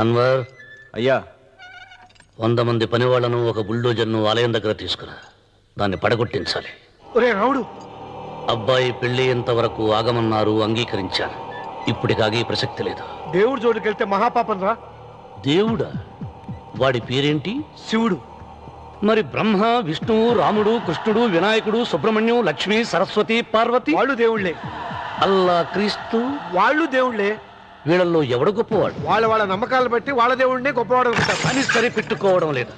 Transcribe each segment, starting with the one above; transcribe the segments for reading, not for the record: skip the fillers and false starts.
అన్వర్, అయ్యా 100 మంది పనివాళ్లను ఒక బుల్డోజర్ను ఆలయం దగ్గర తీసుకురా. దాన్ని పడగొట్టించాలి. ఒరే రావుడు, అబ్బాయి పెళ్లి ఎంతవరకు ఆగమన్నారు, అంగీకరించాను. ఇప్పటికి ఆగే ప్రసక్తి లేదు. దేవుడి జోడికెళ్తే మహాపాపం రా. దేవుడా? వాడి పేరేంటి? శివుడు. మరి బ్రహ్మ, విష్ణువు, రాముడు, కృష్ణుడు, వినాయకుడు, సుబ్రహ్మణ్యం, లక్ష్మి, సరస్వతి, పార్వతి వాళ్ళు దేవుళ్లే. అల్లా, క్రీస్తు వాళ్ళు దేవుళ్లే. వీళ్ళల్లో ఎవడు గొప్పవాడు? వాళ్ళ నమ్మకాలు బట్టి వాళ్ళ దేవుడినే గొప్పవాడు అనుకుంటారు. అని సరిపెట్టుకోవడం లేదు.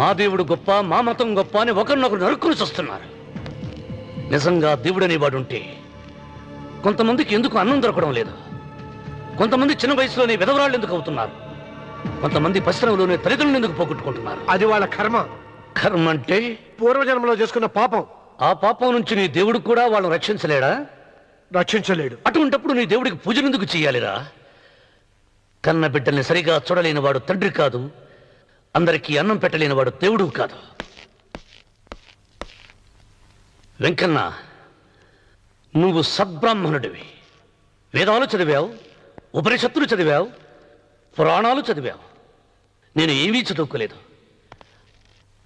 మా దేవుడు గొప్ప, మా మతం గొప్ప అని ఒకరినొకరు నరుక్కుని వస్తున్నారు. నిజంగా దేవుడని వాడుంటే కొంతమందికి ఎందుకు అన్నం దొరకడం లేదు? కొంతమంది చిన్న వయసులోనే విధవరాళ్ళు ఎందుకు అవుతున్నారు? కొంతమంది పరిశ్రమలోనే తల్లిదండ్రులు ఎందుకు పోగొట్టుకుంటున్నారు? అది వాళ్ళ కర్మ. కర్మ అంటే పూర్వజన్మలో చేసుకున్న పాపం. ఆ పాపం నుంచి నీ దేవుడు కూడా వాళ్ళని రక్షించలేడా? రక్షించలేడు. అటువంటప్పుడు నీ దేవుడికి పూజలు ఎందుకు చెయ్యాలిరా? కన్న బిడ్డల్ని సరిగా చూడలేని వాడు తండ్రి కాదు, అందరికీ అన్నం పెట్టలేని వాడు దేవుడు కాదు. వెంకన్న, నువ్వు సద్బ్రాహ్మణుడివి. వేదాలు చదివావు, ఉపనిషత్తులు చదివావు, పురాణాలు చదివావు. నేను ఏమీ చదువుకోలేదు.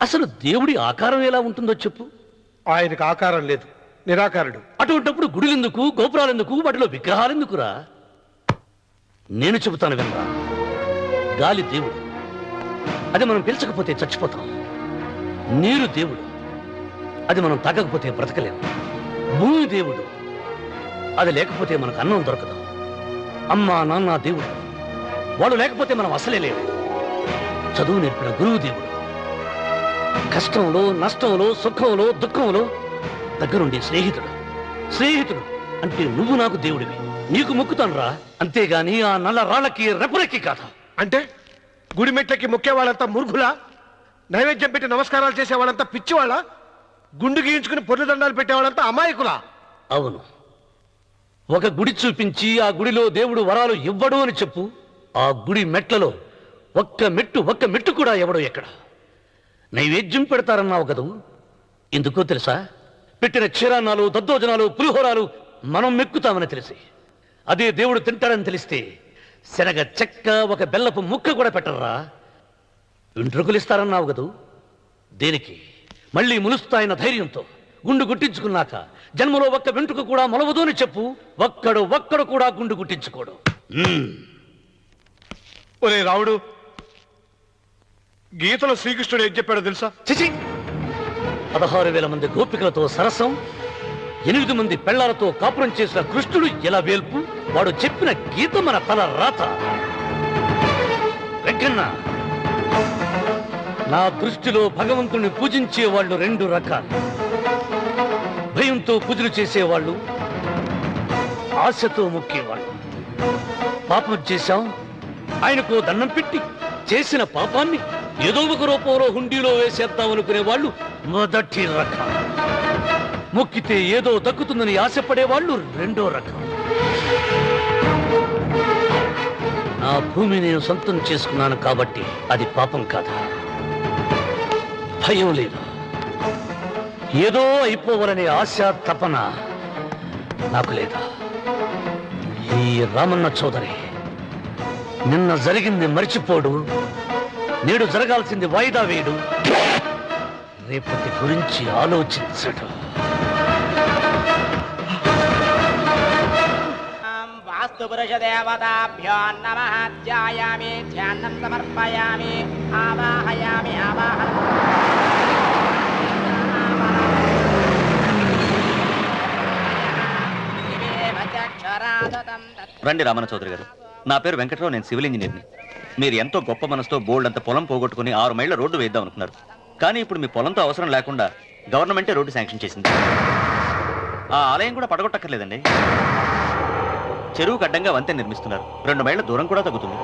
అసలు దేవుడి ఆకారం ఎలా ఉంటుందో చెప్పు. ఆయనకు ఆకారం లేదు, నిరాకారుడు. అటువంటప్పుడు గుడులెందుకు, గోపురాలెందుకు, వాటిలో విగ్రహాలెందుకురా? నేను చెబుతాను వినరా. గాలి దేవుడు, అది మనం పీల్చకపోతే చచ్చిపోతాం. నీరు దేవుడు, అది మనం తాగకపోతే బ్రతకలేము. భూమి దేవుడు, అది లేకపోతే మనకు అన్నం దొరకదు. అమ్మ నాన్న దేవుడు, వాళ్ళు లేకపోతే మనం అసలే లేవు. చదువు నేర్పిన గురువు దేవుడు, కష్టంలో, నష్టంలో, సుఖంలో, దుఃఖంలో దగ్గరుండే స్నేహితుడు. స్నేహితుడు అంటే నువ్వు నాకు దేవుడివి. నీకు మొక్కుతాను రా, అంతేగాని ఆ నల్ల రాళ్ళకి రెపరెక్కి కాదు. అంటే గుడి మెట్లకి మొక్కే వాళ్ళంతా మూర్ఖులా? నైవేద్యం పెట్టి నమస్కారాలు చేసే వాళ్ళంతా పిచ్చివాళ్ళ? గుండు గీయించుకుని పొర్లు దండాలు పెట్టేవాళ్ళంతా అమాయకులా? అవును. ఒక గుడి చూపించి ఆ గుడిలో దేవుడు వరాలు ఇవ్వడు అని చెప్పు. ఆ గుడి మెట్లలో ఒక్క మెట్టు కూడా ఎవడో ఎక్కడ. నైవేద్యం పెడతారన్నావు కదూ, ఎందుకో తెలుసా? పెట్టిన క్షీరాన్నాలు, దద్దోజనాలు, పులిహోరాలు మనం మెక్కుతామని తెలిసి, అదే దేవుడు తింటారని తెలిస్తే శనగ చెక్క, ఒక బెల్లపు ముక్క కూడా పెట్టర్రా. వెంట్రుకలిస్తారన్నావు కదూ, దేనికి? మళ్ళీ ములుస్తాయన్న ధైర్యంతో. గుండు గుట్టించుకున్నాక జన్మలో ఒక్క వెంట్రుక కూడా మొలవదు అని చెప్పు. ఒక్కడు కూడా గుండు గుట్టించుకోడు. ఒరే రావుడు, గీతలో శ్రీకృష్ణుడు ఏం చెప్పాడో తెలుసా? చిచి! 16,000 మంది గోపికలతో సరసం, 8 మంది పెళ్లాలతో కాపురం చేసిన కృష్ణుడు ఎలా వేల్పు? వాడు చెప్పిన గీత మన తల రాత. వెంకన్న, నా దృష్టిలో భగవంతుని పూజించే వాళ్ళు 2 రకాలు. భయంతో పూజలు చేసేవాళ్ళు, ఆశతో మొక్కేవాళ్ళు. పాపం చేశాం, ఆయనకు దండం పెట్టి చేసిన పాపాన్ని ఏదో ఒక రూపంలో హుండీలో వేసేద్దామనుకునే వాళ్ళు మొదటి రకం. మొక్కితే ఏదో దక్కుతుందని ఆశపడేవాళ్ళు 2వ రకం. నా భూమి నేను సొంతం చేసుకున్నాను కాబట్టి అది పాపం కాదా? భయం లేదు. ఏదో అయిపోవాలనే ఆశ, తపన నాకు లేదా? ఈ రామన్న చౌదరి నిన్న జరిగింది మర్చిపోడు, నేడు జరగాల్సింది వాయిదా వేయడు, రేపటి గురించి ఆలోచించడు. వాస్తు పురుష దేవతాభ్యో నమః. ధ్యాయామి, ధ్యానం సమర్పయామి, ఆవాహయామి, ఆవాహన. రండి రామన్న చౌదరి గారు. నా పేరు వెంకట్రావు, నేను సివిల్ ఇంజనీర్ని. మీరు ఎంతో గొప్ప మనసుతో బోల్డ్ అంత పొలం పోగొట్టుకుని 6 మైళ్ళ రోడ్డు వేద్దాం అనుకున్నారు. కానీ ఇప్పుడు మీ పొలంతో అవసరం లేకుండా గవర్నమెంటే రోడ్డు శాంక్షన్ చేసింది. ఆ ఆలయం కూడా పడగొట్టక్కర్లేదండి. చెరువుకు అడ్డంగా వంతెన నిర్మిస్తున్నారు. 2 మైళ్ళ దూరం కూడా తగ్గుతుంది.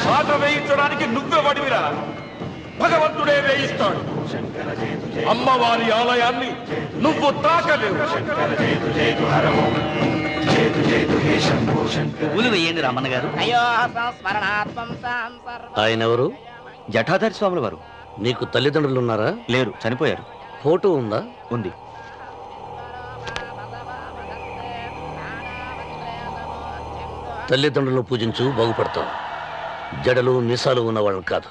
పాట వేయించడానికి నువ్వే వడివిరా, భగవంతుడే వేయిస్తాడు. అమ్మవారి ఆలయాన్ని నువ్వు తాకలేవు. పూలు వేయండి రామన్న గారు. అయ్యో సంస్మరణాత్మం సంసర్వ. ఆయన ఎవరు? జటాధారి స్వాముల వారు. నీకు తల్లిదండ్రులు ఉన్నారా? లేరు, చనిపోయారు. ఫోటో ఉందా? ఉంది. తల్లిదండ్రులను పూజించు, బాగుపడతావు. జడలు నిసాలు ఉన్న వాళ్ళని కాదు.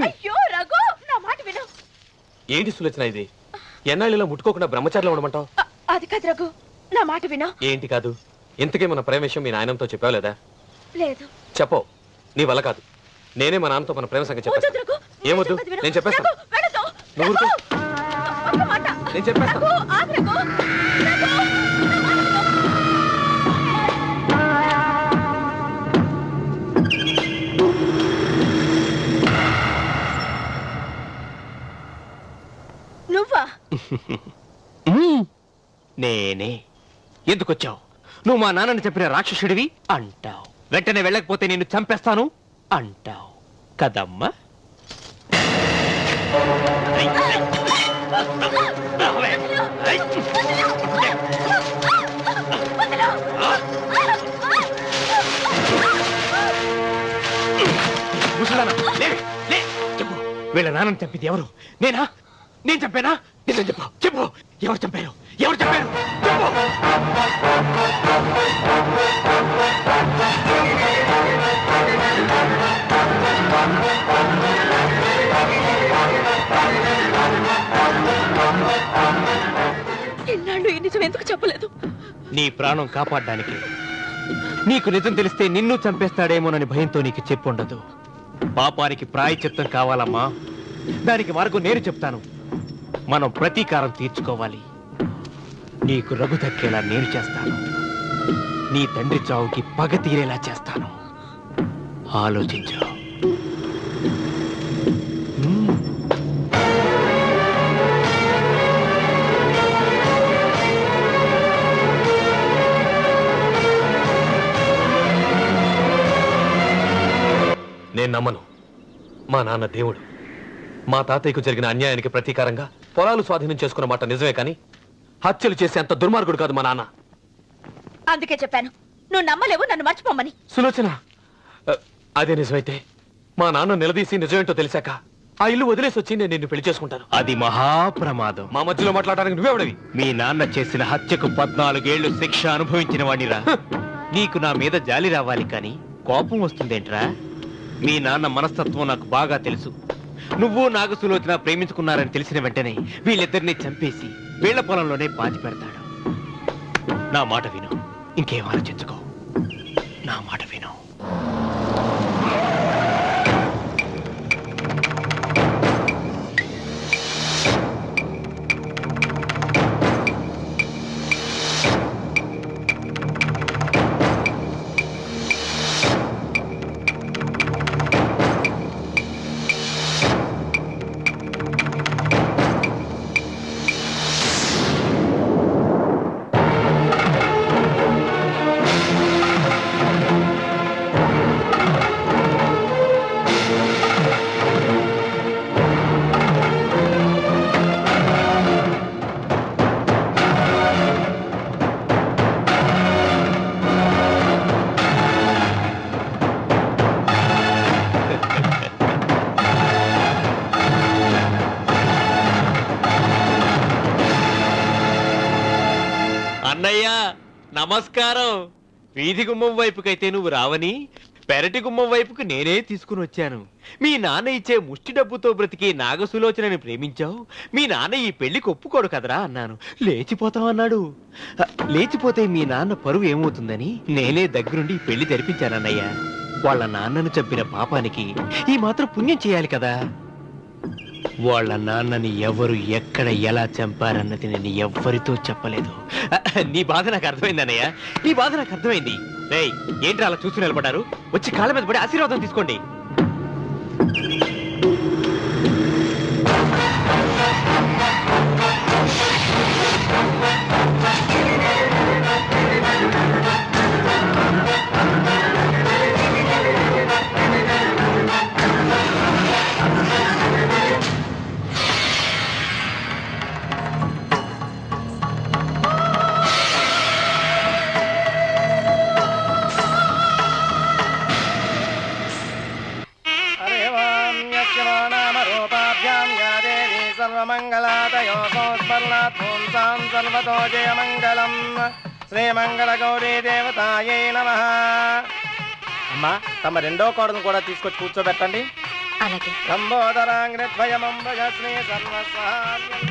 అయ్యో రఘు, నా మాట విను. ఏంటి సులోచన ఇది? ఎన్నాళ్ళలో ముట్టుకోకుండా బ్రహ్మచారిలో ఉండమంటావు? అది కాదు రఘు, నా మాట విను. ఏంటి కాదు? ఇంతకే మన ప్రేమ విషయం మీ నాయనంతో చెప్పావు లేదా? లేదు. చెప్పవు. నీ వల్ల కాదు. నేనే మా నాన్నతో మన ప్రేమ సంగతి వద్దు చెప్పేస్తాను. రఘు, ఏమొద్దు? చెప్పేది విను. నేను చెప్పేస్తాను. రఘు, వెళ్ళొద్దు. నువ్వు ఊరుకో. ఒక్క మాట. నేను చెప్పేస్తాను. రఘు, ఆగు రఘు. రఘు, నా మాట విను. నువ్వా? నేనే. ఎందుకొచ్చావు? నువ్వు మా నాన్నని చెప్పిన రాక్షసుడివి అంటావు. వెంటనే వెళ్ళకపోతే నిన్ను చంపేస్తాను అంటావు కదమ్మా. ముసలానా, లే, లే, చెప్పు. వీళ్ళ నాన్నని చంపింది ఎవరు? నేనా? నేను చంపానా? నిజం చెప్పు, చెప్పు. ఎవరు చంపారు? ఎవరు చంపారు? చెప్పు. ఎన్నాళ్ళు ఈ నిజం ఎందుకు చెప్పలేదు? నీ ప్రాణం కాపాడడానికి. నీకు నిజం తెలిస్తే నిన్ను చంపేస్తాడేమోనని భయంతో నీకు చెప్పుండదు. పాపానికి ప్రాయశ్చిత్తం కావాలమ్మా. దానికి మార్గం నేను చెప్తాను. మనం ప్రతీకారం తీర్చుకోవాలి. నీకు రఘు దక్కేలా నేను చేస్తాను. నీ తండ్రి చావుకి పగ తీరేలా చేస్తాను. ఆలోచించు. నేను నమ్మను. మా నాన్న దేవుడు. మా తాతయ్యకు జరిగిన అన్యాయానికి ప్రతీకారంగా పొలాలు స్వాధీనం చేసుకున్న మాట నిజమే, కానీ హత్యలు చేసే అంత దుర్మార్గుడు కాదు మా నాన్న. అందుకే చెప్పాను, నువ్వు నమ్మలేవు, నన్ను మర్చిపోమని. సులోచన, అదే నిజమైతే మా నాన్న నిలదీసి నిజమేంటో తెలిసాక ఆ ఇల్లు వదిలేసి వచ్చి నేను నిన్ను పెళ్లి చేసుకుంటాను. అది మహాప్రమాదం. మా మధ్యలో మాట్లాడడానికి నువ్వెవడవి? మీ నాన్న చేసిన హత్యకు 14 ఏళ్లు శిక్ష అనుభవించిన వాడిరా. నీకు నా మీద జాలి రావాలి, కానీ కోపం వస్తుందేంట్రా? మీ నాన్న మనస్తత్వం నాకు బాగా తెలుసు. నువ్వు నాగ సులోచన ప్రేమించుకున్నారని తెలిసిన వెంటనే వీళ్ళిద్దరిని చంపేసి వీళ్ల పొలంలోనే పాతి పెడతాడు. నా మాట విను, ఇంకేం ఆలోచించుకో. నా మాట విను. అన్నయ్య నమస్కారం. వీధి గుమ్మం వైపుకైతే నువ్వు రావని పెరటి గుమ్మం వైపుకు నేనే తీసుకుని వచ్చాను. మీ నాన్న ఇచ్చే ముష్టి డబ్బుతో బ్రతికి నాగసులోచనని ప్రేమించావు. మీ నాన్న ఈ పెళ్లికి ఒప్పుకోడు కదరా అన్నాను. లేచిపోతావు అన్నాడు. లేచిపోతే మీ నాన్న పరువు ఏమవుతుందని నేనే దగ్గరుండి ఈ పెళ్లి జరిపించానన్నయ్య. వాళ్ళ నాన్నను చంపిన పాపానికి ఈ మాత్రం పుణ్యం చేయాలి కదా. వాళ్ళ నాన్నని ఎవరు ఎక్కడ ఎలా చంపారన్నది నేను ఎవ్వరితో చెప్పలేదు. నీ బాధ నాకు అర్థమైంది అన్నయ్య, నీ బాధ నాకు అర్థమైంది. రేయ్, ఏంటి అలా చూస్తూ నిలబడ్డారు? వచ్చి కాళ్ళ మీద పడి ఆశీర్వాదం తీసుకోండి. సర్వసంపన్నాత్మోంసాం సర్వతో జయమంగళం శ్రీమంగళ గౌరీ దేవతాయై నమః. అమ్మా తమ రెండో కోడను కూడా తీసుకొచ్చి కూర్చోబెట్టండి. అలాగే. లంబోదరాంగ్రద్వయమంబగ శ్రీ సర్వస్వామ్యం.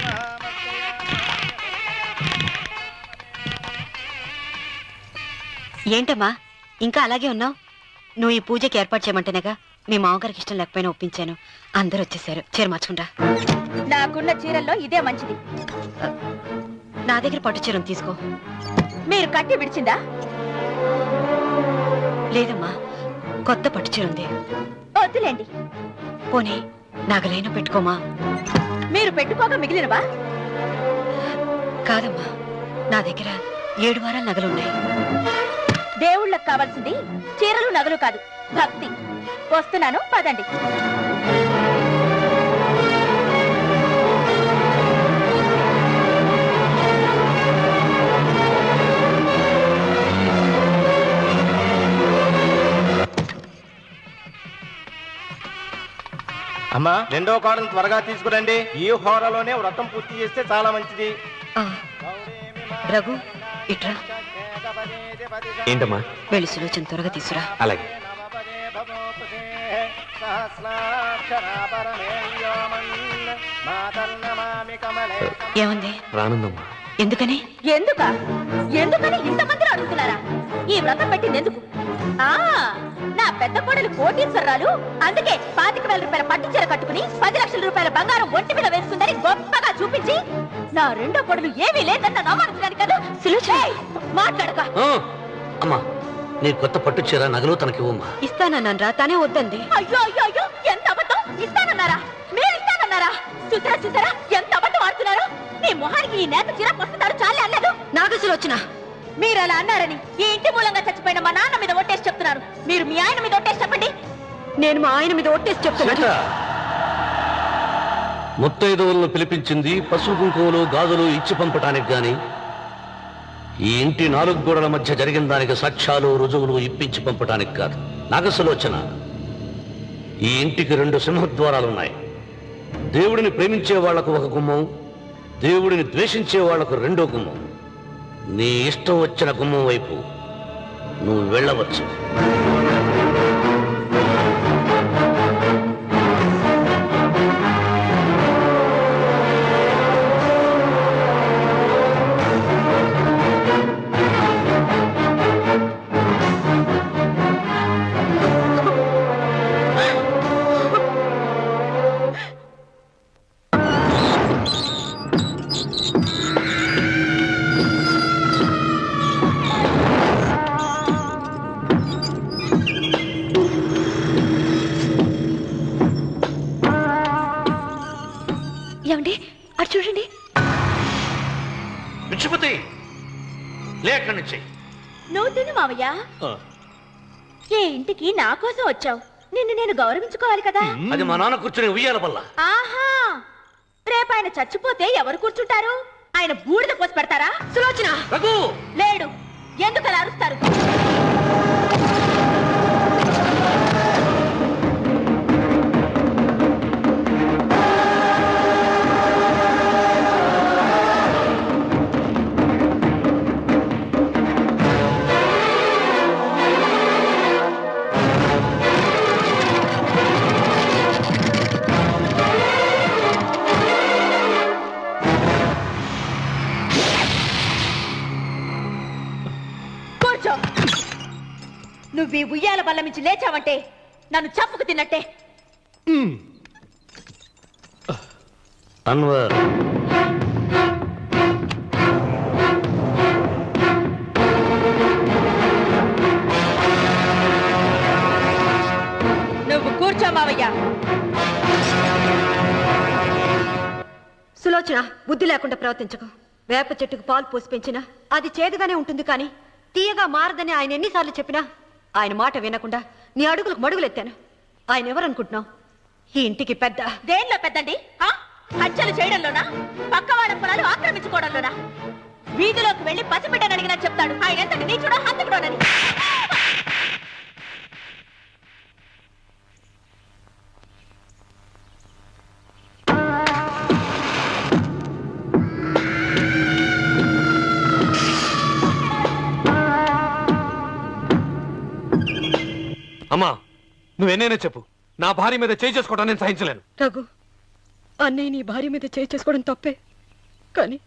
ఏంటమ్మా ఇంకా అలాగే ఉన్నావు? నువ్వు ఈ పూజకి ఏర్పాటు చేయమంటేనేగా మీ మామగారికి ఇష్టం లేకపోయినా ఒప్పించాను. అందరూ వచ్చేసారు. చీర మార్చుకుంటా. నాకున్న చీరల్లో ఇదే మంచిది. నా దగ్గర పట్టు చీరను తీసుకో. మీరు కట్టి విడిచిందా? లేదమ్మా, కొత్త పట్టు చీర ఉంది. వద్దులేండి. పోనీ నాగలైనా పెట్టుకోమా. మీరు పెట్టుకోక మిగిలినవా? కాదమ్మా, నా దగ్గర 7 వారాల నగలున్నాయి. దేవుళ్ళకి కావాల్సింది చీరలు నగలు కాదు, భక్తి. వస్తున్నాను, పదండి. అమ్మా రెండో కోడను త్వరగా తీసుకురండి. ఈ హోరలోనే వ్రతం పూర్తి చేస్తే చాలా మంచిది. రఘు ఇట్రా. ఏంటమ్మా? వెళ్ళి సులోచన త్వరగా తీసురా. అలాగే. ఏముంది? రానుందమ్మా. ఎందుకని? ఎందుకని ఇంతమందిని అడుగుతున్నారా? ఈ వ్రతం పెట్టింది ఎందుకు? నా పెద్ద కోడలు కోటీశ్వరరాలు, అందుకే 25,000 రూపాయల పట్టు చీర కట్టుకుని 10 లక్షల రూపాయల బంగారం ఒంటి మీద వేస్తుందని గొప్పగా చూపించి నా రెండో కోడలు ఏమీ లేదన్న నమ్మకం కదా. మాట్లాడక. అమ్మా, నీ కొత్త పట్టు చీర నగలు తనకివ్వమ్మా. ఇస్తానన్నాను రా, తానే వద్దంది. అయ్యో అయ్యో అయ్యో, ఎంత అబద్ధం! ఇస్తానన్నారా? మీరు ఇస్తానన్నారా? చూసారా చూసారా ఎంత అబద్ధం ఆడుతున్నారు? నీ మొహానికి ఈ నేత చీర వస్తున్నారు చాలే అన్నదు. నాగసులు వచ్చినా మీరు అలా అన్నారని ఈ ఇంటి మూలంగా చచ్చిపోయిన మా నాన్న మీద ఒట్టేసి చెప్తున్నారు. మీరు మీ ఆయన మీద ఒట్టేసి చెప్పండి. నేను మా ఆయన మీద ఒట్టేసి చెప్తున్నా. ముత్తైదువులను పిలిపించింది పసుపు కుంకుమలు గాజులు ఇచ్చి పంపటానికి గాని, ఈ ఇంటి 4 గోడల మధ్య జరిగిన దానికి సాక్ష్యాలు రుజువులు ఇప్పించి పంపటానికి కాదు. నాగసులోచన, ఈ ఇంటికి 2 సింహద్వారాలున్నాయి. దేవుడిని ప్రేమించే వాళ్లకు ఒక గుమ్మం, దేవుడిని ద్వేషించే వాళ్లకు 2వ గుమ్మం. నీ ఇష్టం వచ్చిన గుమ్మం వైపు నువ్వు వెళ్ళవచ్చు. ఏమండి అటు చూడండి. విచ్చిపోతే లేక్కడి నుంచి. నువ్వు తిను మావయ్య. ఏ ఇంటికి నా కోసం వచ్చావు, నిన్ను నేను గౌరవించుకోవాలి కదా. అది మా నాన్న కూర్చుని ఉయ్యాల వల్ల. ఆహా, రేపు ఆయన చచ్చిపోతే ఎవరు కూర్చుంటారు? ఆయన బూడిద కోసి పెడతారా? సులోచన రఘు లేడు. ఎందుకు అలా అరుస్తారు? నువ్వు ఈ ఉయ్యాల బల్ల మించి లేచావంటే నన్ను చంపుకు తిన్నట్టే. అన్వర్, నువ్వు కూర్చో మావయ్య. సులోచన, బుద్ధి లేకుండా ప్రవర్తించకు. వేప చెట్టుకు పాలు పోసి పెంచినా అది చేదుగానే ఉంటుంది, కానీ తీయగా మారదని ఆయన ఎన్నిసార్లు చెప్పినా ఆయన మాట వినకుండా నీ అడుగులకు మడుగులెత్తాను. ఆయన ఎవరనుకుంటున్నావు? ఈ ఇంటికి పెద్ద. దేనిలో పెద్దండి? హత్యలు చేయడంలోనా? పక్కవాడ పొలాలు ఆక్రమించుకోవడంలోనా? వీధిలోకి వెళ్లి పసిబిడ్డని అడిగినా చెప్తాడు ఆయన ఎంతటి నీచుడో హంతకుడోనని. అమ్మా నువ్వెన్నైనా చెప్పు, నా భార్య మీద చేయి చేసుకోవడం నేను సహించలేను. రఘు, అన్నయ్య నీ భార్య మీద చేయి చేసుకోవడం తప్పే, కానీ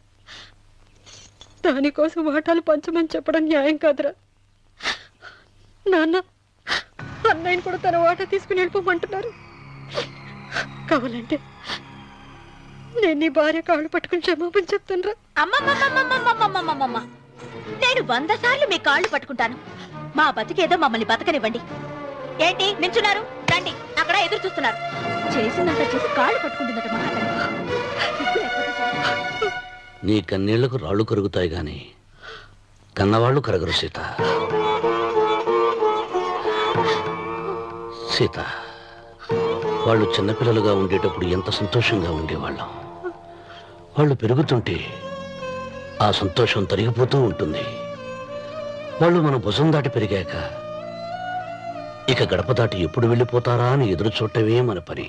దానికోసం వాటాలు పంచమని చెప్పడం న్యాయం కాదురా. నాన్న అన్నయ్యని కూడా తన వాటా తీసుకుని వెళ్ళిపోమంటున్నారు. కావాలంటే నేను నీ భార్య కాళ్ళు పట్టుకుని క్షమాపణ చెప్తాను రా. అమ్మమ్మమ్మమ్మమ్మమ్మమ్మమ్మమ్మ, నేను 100 సార్లు మీ కాళ్ళు పట్టుకుంటాను. మా బతికేదో మమ్మల్ని బతకనివ్వండి. ఏంటి నించున్నారు? రండి, అక్కడ ఎదురు చూస్తున్నారు. చేసినంత చేసి కాళ్ళు పట్టుకుంటుందట మహాతల్లి. నీ కన్నీళ్లకు రాళ్ళు కరుగుతాయి గాని కన్నవాళ్ళు కరగరు సీత. సీత, వాళ్ళు చిన్నపిల్లలుగా ఉండేటప్పుడు ఎంత సంతోషంగా ఉండేవాళ్ళం. వాళ్ళు పెరుగుతుంటే ఆ సంతోషం తరిగిపోతూ ఉంటుంది. వాళ్ళు మన భుజం దాటి పెరిగాక ఇక గడప దాటి ఎప్పుడు వెళ్ళిపోతారా అని ఎదురు చూడటమే మన పని.